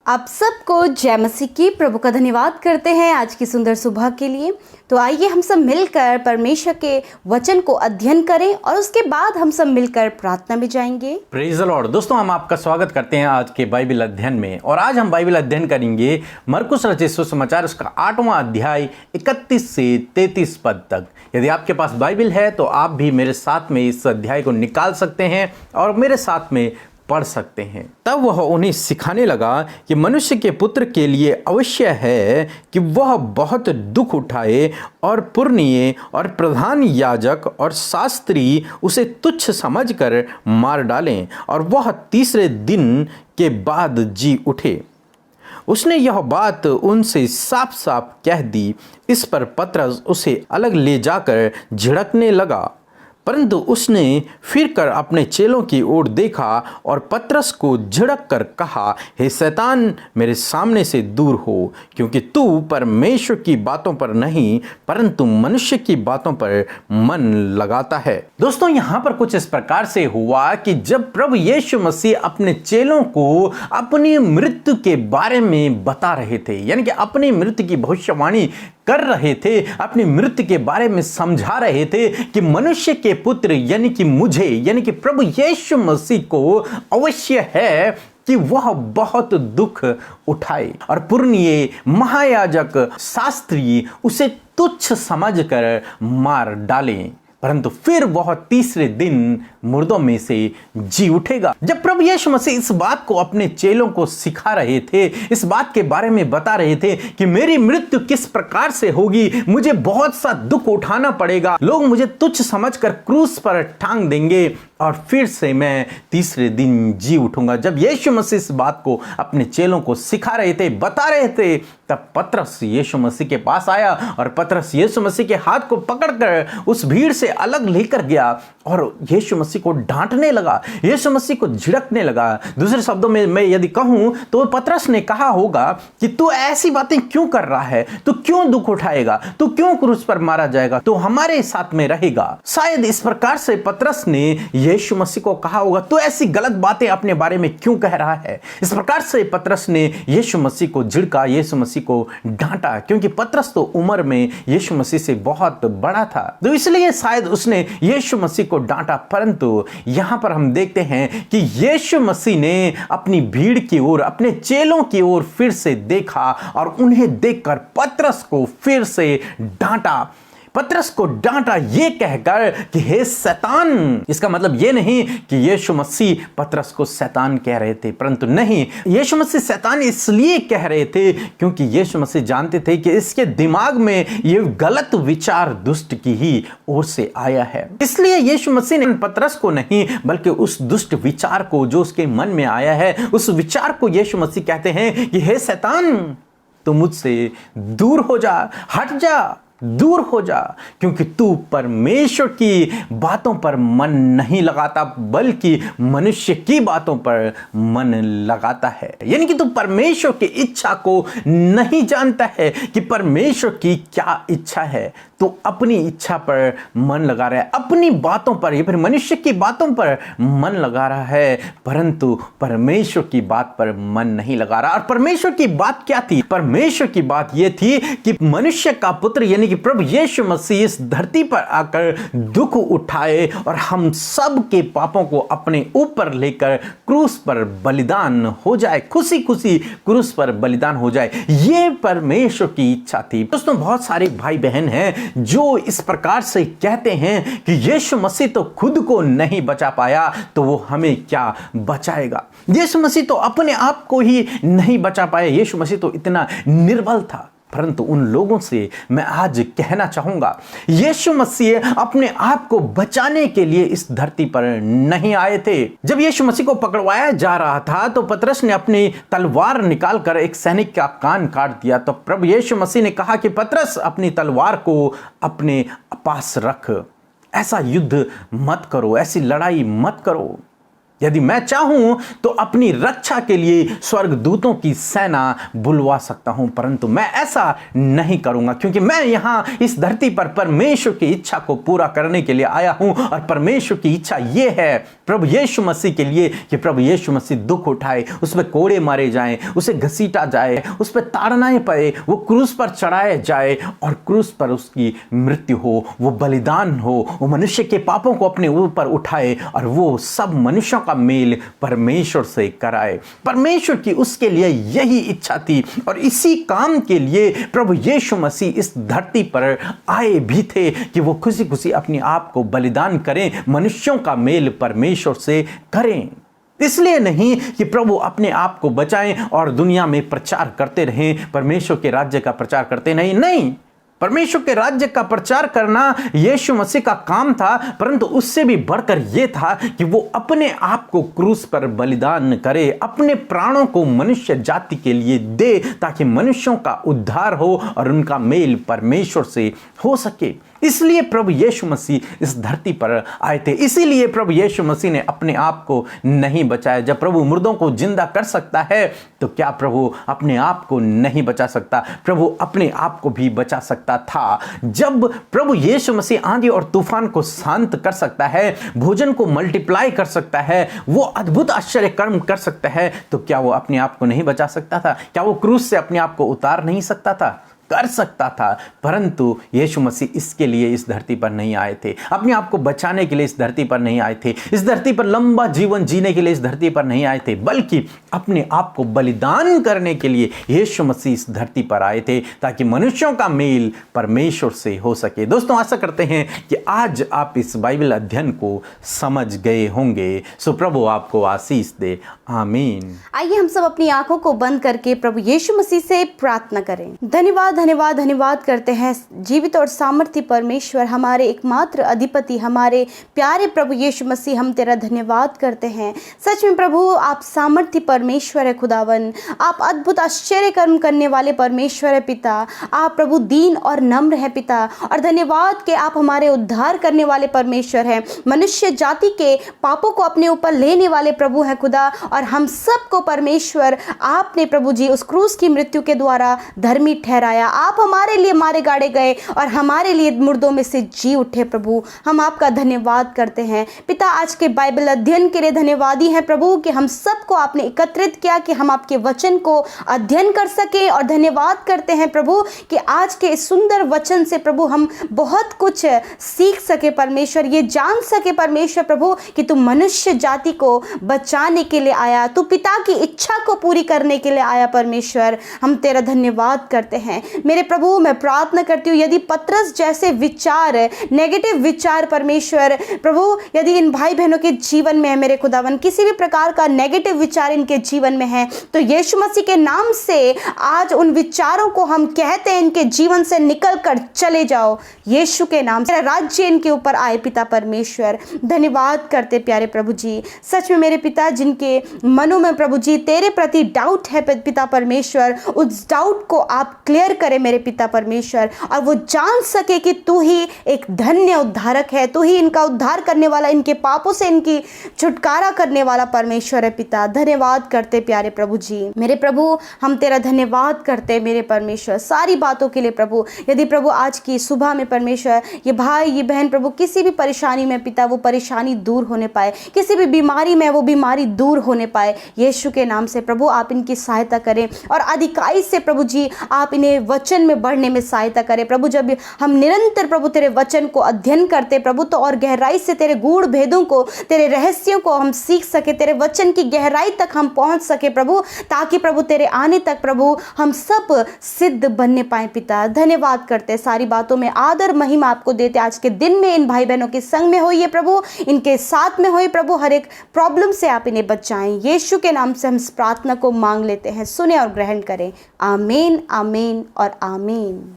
आप सबको जय मसीह की प्रभु का धन्यवाद करते हैं आज की सुंदर सुबह के लिए। तो आइए हम सब मिलकर परमेश्वर के वचन को अध्ययन करें और उसके बाद हम सब मिलकर प्रार्थना में जाएंगे। Praise the Lord. दोस्तों, हम आपका स्वागत करते हैं आज के बाइबल अध्ययन में। और आज हम बाइबल अध्ययन करेंगे मरकुस रचित सुसमाचार उसका 8वां अध्याय 31 से 33 पद तक। यदि आपके पास बाइबल है तो आप भी मेरे साथ में इस अध्याय को निकाल सकते हैं और मेरे साथ में पढ़ सकते हैं। तब वह उन्हें सिखाने लगा कि मनुष्य के पुत्र के लिए अवश्य है कि वह बहुत दुख उठाए और पुरनिये और प्रधान याजक और शास्त्री उसे तुच्छ समझकर मार डालें और वह तीसरे दिन के बाद जी उठे। उसने यह बात उनसे साफ साफ कह दी। इस पर पतरस उसे अलग ले जाकर झिड़कने लगा, परंतु उसने फिर कर अपने चेलों की ओर देखा और पतरस को झिड़क कर कहा, हे शैतान, मेरे सामने से दूर हो, क्योंकि तू परमेश्वर की बातों पर नहीं परंतु मनुष्य की बातों पर मन लगाता है। दोस्तों, यहाँ पर कुछ इस प्रकार से हुआ कि जब प्रभु यीशु मसीह अपने चेलों को अपनी मृत्यु के बारे में बता रहे थे, यानी कि अपनी मृत्यु की भविष्यवाणी कर रहे थे, अपनी मृत्यु के बारे में समझा रहे थे कि मनुष्य के पुत्र यानी कि मुझे यानी कि प्रभु यीशु मसीह को अवश्य है कि वह बहुत दुख उठाए और पुरनिये महायाजक शास्त्री उसे तुच्छ समझकर मार डालें, परंतु फिर वह तीसरे दिन मुर्दों में से जी उठेगा। जब प्रभु यीशु मसीह इस बात को अपने चेलों को सिखा रहे थे, इस बात के बारे में बता रहे थे कि मेरी मृत्यु किस प्रकार से होगी, मुझे बहुत सा दुख उठाना पड़ेगा, लोग मुझे तुच्छ समझकर क्रूस पर टांग देंगे और फिर से मैं तीसरे दिन जी उठूंगा। जब यीशु मसीह इस बात को अपने चेलों को सिखा रहे थे, बता रहे थे, तब पतरस यीशु मसीह के पास आया और पतरस यीशु मसीह के हाथ को पकड़कर उस भीड़ से अलग लेकर गया और यीशु मसीह को डांटने लगा, यीशु मसीह को झिड़कने लगा। दूसरे शब्दों में मैं यदि कहूं तो पतरस ने कहा होगा कि तू ऐसी बातें क्यों कर रहा है, तू क्यों दुख उठाएगा, तू क्यों क्रूस पर मारा जाएगा, तू हमारे साथ में रहेगा। शायद इस प्रकार से पतरस ने यीशु मसीह को कहा होगा, तू ऐसी गलत बातें अपने बारे में क्यों कह रहा है। इस प्रकार से पतरस ने यीशु मसीह को झिड़का, यीशु मसीह को डांटा, क्योंकि पतरस तो उम्र में यीशु मसीह से बहुत बड़ा था, तो इसलिए शायद उसने यीशु मसीह को डांटा। परंतु यहां पर हम देखते हैं कि यीशु मसीह ने अपनी भीड़ की ओर, अपने चेलों की ओर फिर से देखा और उन्हें देखकर पतरस को फिर से डांटा। पतरस को डांटा ये कहकर कि हे शैतान। इसका मतलब ये नहीं कि यीशु मसीह पतरस को शैतान कह रहे थे, परंतु नहीं, यीशु मसीह शैतान इसलिए कह रहे थे क्योंकि यीशु मसीह जानते थे कि इसके दिमाग में ये गलत विचार दुष्ट की ही ओर से आया है। इसलिए यीशु मसीह ने पतरस को नहीं बल्कि उस दुष्ट विचार को जो उसके मन में आया है, उस विचार को यीशु मसीह कहते हैं कि हे शैतान, तू मुझसे दूर हो जा, हट जा, दूर हो जा, क्योंकि तू परमेश्वर की बातों पर मन नहीं लगाता बल्कि मनुष्य की बातों पर मन लगाता है। यानी कि तू परमेश्वर की इच्छा को नहीं जानता है कि परमेश्वर की क्या इच्छा है। तू अपनी इच्छा पर मन लगा रहा है, अपनी बातों पर या फिर मनुष्य की बातों पर मन लगा रहा है, परंतु परमेश्वर की बात पर मन नहीं लगा रहा। और परमेश्वर की बात क्या थी? परमेश्वर की बात यह थी कि मनुष्य का पुत्र यानी कि प्रभु यीशु मसीह इस धरती पर आकर दुख उठाए और हम सब के पापों को अपने ऊपर लेकर क्रूस पर बलिदान हो जाए, खुशी खुशी क्रूस पर बलिदान हो जाए। ये परमेश्वर की इच्छा थी। दोस्तों, बहुत सारे भाई बहन हैं जो इस प्रकार से कहते हैं कि यीशु मसीह तो खुद को नहीं बचा पाया तो वो हमें क्या बचाएगा। यीशु मसीह तो अपने आप को ही नहीं बचा पाया, यीशु मसीह तो इतना निर्बल था। परंतु उन लोगों से मैं आज कहना चाहूंगा, यीशु मसीह अपने आप को बचाने के लिए इस धरती पर नहीं आए थे। जब यीशु मसीह को पकड़वाया जा रहा था तो पतरस ने अपनी तलवार निकालकर एक सैनिक का कान काट दिया। तो प्रभु यीशु मसीह ने कहा कि पतरस, अपनी तलवार को अपने पास रख, ऐसा युद्ध मत करो, ऐसी लड़ाई मत करो। यदि मैं चाहूं तो अपनी रक्षा के लिए स्वर्गदूतों की सेना बुलवा सकता हूं, परंतु मैं ऐसा नहीं करूंगा, क्योंकि मैं यहां इस धरती पर परमेश्वर की इच्छा को पूरा करने के लिए आया हूं। और परमेश्वर की इच्छा यह है प्रभु यीशु मसीह के लिए कि प्रभु यीशु मसीह दुख उठाए, उस पर कोड़े मारे जाएं, उसे घसीटा जाए, उस पर ताड़नाएं पड़े, वो क्रूस पर चढ़ाया जाए और क्रूस पर उसकी मृत्यु हो, वो बलिदान हो, वो मनुष्य के पापों को अपने ऊपर उठाए और वो सब मनुष्यों का मेल परमेश्वर से कराए। परमेश्वर की उसके लिए यही इच्छा थी और इसी काम के लिए प्रभु यीशु मसीह इस धरती पर आए भी थे कि वो खुशी खुशी अपने आप को बलिदान करें, मनुष्यों का मेल परमेश्वर से करें। इसलिए नहीं कि प्रभु अपने आप को बचाएं और दुनिया में प्रचार करते रहें, परमेश्वर के राज्य का प्रचार करते नहीं, परमेश्वर के राज्य का प्रचार करना यीशु मसीह का काम था, परंतु उससे भी बढ़कर यह था कि वो अपने आप को क्रूस पर बलिदान करे, अपने प्राणों को मनुष्य जाति के लिए दे, ताकि मनुष्यों का उद्धार हो और उनका मेल परमेश्वर से हो सके। इसलिए प्रभु यीशु मसीह इस धरती पर आए थे। इसीलिए प्रभु यीशु मसीह ने अपने आप को नहीं बचाया। जब प्रभु मुर्दों को जिंदा कर सकता है तो क्या प्रभु अपने आप को नहीं बचा सकता? प्रभु अपने आप को भी बचा सकता था। जब प्रभु यीशु मसीह आंधी और तूफान को शांत कर सकता है, भोजन को मल्टीप्लाई कर सकता है, वो अद्भुत आश्चर्य कर्म कर सकता है, तो क्या वो अपने आप को नहीं बचा सकता था? क्या वो क्रूस से अपने आप को उतार नहीं सकता था? कर सकता था, परंतु यीशु मसीह इसके लिए इस धरती पर नहीं आए थे, अपने आप को बचाने के लिए इस धरती पर नहीं आए थे, इस धरती पर लंबा जीवन जीने के लिए इस धरती पर नहीं आए थे, बल्कि अपने आप को बलिदान करने के लिए यीशु मसीह इस धरती पर आए थे, ताकि मनुष्यों का मेल परमेश्वर से हो सके। दोस्तों, आशा करते हैं कि आज आप इस बाइबल अध्ययन को समझ गए होंगे। सो प्रभु आपको आशीष दे। आमीन। आइए हम सब अपनी आंखों को बंद करके प्रभु यीशु मसीह से प्रार्थना करें। धन्यवाद धन्यवाद धन्यवाद करते हैं जीवित और सामर्थी परमेश्वर, हमारे एकमात्र अधिपति, हमारे प्यारे प्रभु यीशु मसीह, हम तेरा धन्यवाद करते हैं। सच में प्रभु आप सामर्थी परमेश्वर है खुदावन, आप अद्भुत आश्चर्य कर्म करने वाले परमेश्वर है पिता। आप प्रभु दीन और नम्र है पिता, और धन्यवाद कि आप हमारे उद्धार करने वाले परमेश्वर हैं, मनुष्य जाति के पापों को अपने ऊपर लेने वाले प्रभु है खुदा। और हम सबको परमेश्वर आपने प्रभु जी उस क्रूस की मृत्यु के द्वारा धर्मी ठहराया। आप हमारे लिए मारे गाड़े गए और हमारे लिए मुर्दों में से जी उठे। प्रभु हम आपका धन्यवाद करते हैं पिता। आज के बाइबल अध्ययन के लिए धन्यवादी हैं प्रभु कि हम सबको आपने एकत्रित किया कि हम आपके वचन को अध्ययन कर सके। और धन्यवाद करते हैं प्रभु कि आज के इस सुंदर वचन से प्रभु हम बहुत कुछ सीख सके परमेश्वर, ये जान सके परमेश्वर प्रभु कि तू मनुष्य जाति को बचाने के लिए आया, तू पिता की इच्छा को पूरी करने के लिए आया परमेश्वर। हम तेरा धन्यवाद करते हैं मेरे प्रभु। मैं प्रार्थना करती हूँ यदि पतरस जैसे विचार, नेगेटिव विचार परमेश्वर प्रभु यदि इन भाई बहनों के जीवन में है मेरे खुदावन, किसी भी प्रकार का नेगेटिव विचार इनके जीवन में है, तो यीशु मसीह के नाम से आज उन विचारों को हम कहते हैं इनके जीवन से निकल कर चले जाओ यीशु के नाम से। राज्य इनके ऊपर आए पिता परमेश्वर। धन्यवाद करते प्यारे प्रभु जी। सच में मेरे पिता जिनके मनों में प्रभु जी तेरे प्रति डाउट है पिता परमेश्वर, उस डाउट को आप क्लियर करें मेरे पिता परमेश्वर, और वो जान सके कि तू ही एक धन्य उद्धारक है, तू ही इनका उद्धार करने वाला, इनके पापों से इनकी छुटकारा करने वाला परमेश्वर है पिता। धन्यवाद करते प्यारे प्रभु जी। मेरे प्रभु हम तेरा धन्यवाद करते मेरे परमेश्वर सारी बातों के लिए प्रभु। यदि प्रभु आज की सुबह में परमेश्वर ये भाई ये बहन प्रभु किसी भी परेशानी में पिता वो परेशानी दूर होने पाए, किसी भी बीमारी में वो बीमारी दूर होने पाए, यीशु के नाम से प्रभु आप इनकी सहायता करें और अधिकाई से प्रभु जी आप इन्हें वचन में बढ़ने में सहायता करें प्रभु। जब हम निरंतर प्रभु तेरे वचन को अध्ययन करते प्रभु तो और गहराई से तेरे गूढ़ भेदों को, तेरे रहस्यों को हम सीख सके, तेरे वचन की गहराई तक हम पहुंच सके प्रभु, ताकि प्रभु तेरे आने तक प्रभु हम सब सिद्ध बनने पाए पिता। धन्यवाद करते सारी बातों में आदर महिमा आपको देते। आज के दिन में इन भाई बहनों के संग में होइए प्रभु, इनके साथ में होइए प्रभु, हर एक प्रॉब्लम से आप इन्हें बचाएं। यीशु के नाम से हम इस प्रार्थना को मांग लेते हैं, सुने और ग्रहण करें। आमीन आमीन और आमीन।